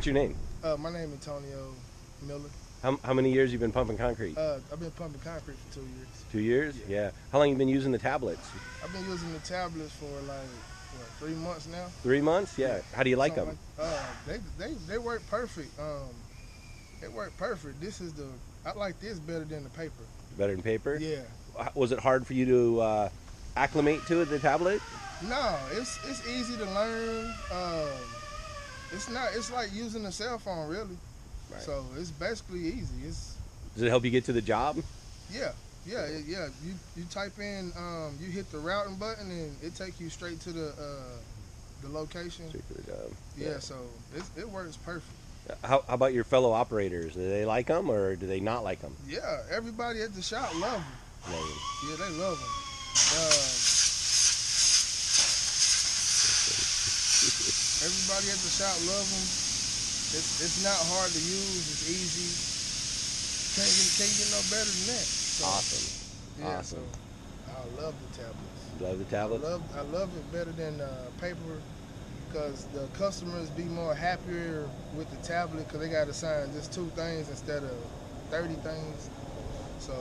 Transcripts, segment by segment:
What's your name? My name is Antonio Miller. How many years you been pumping concrete? I've been pumping concrete for 2 years. 2 years? Yeah. Yeah. How long you been using the tablets? I've been using the tablets for like 3 months now. 3 months? Yeah. How do you like them? They work perfect. They work perfect. I like this better than the paper. Better than paper? Yeah. Was it hard for you to acclimate to it, the tablet? No, it's easy to learn. It's like using a cell phone really. Right. So it's basically easy. Does it help you get to the job? Yeah. You type in, you hit the routing button and it takes you straight to the location. Straight to the job. Yeah, so it works perfect. How about your fellow operators? Do they like them or do they not like them? Yeah, everybody at the shop love them. Yeah, they love them. Everybody at the shop love them. It's not hard to use. It's easy. Can't get no better than that. So, Awesome. Yeah, Awesome. So I love the tablets. Love the tablet? I love it better than paper because the customers be more happier with the tablet because they got to sign just 2 things instead of 30 things. So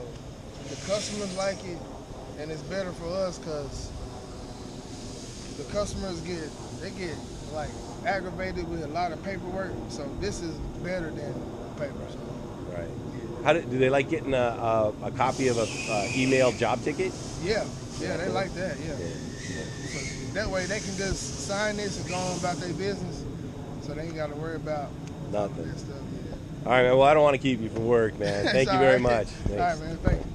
the customers like it, and it's better for us because the customers get like aggravated with a lot of paperwork. So this is better than paper. So. Right. How do they like getting a copy of a email job ticket? Yeah, they like that. Yeah. So that way they can just sign this and go on about their business, so they ain't got to worry about nothing. That stuff. Yeah. All right, man. Well, I don't want to keep you from work, man. Thank you very much. Thanks. All right, man. Thank you.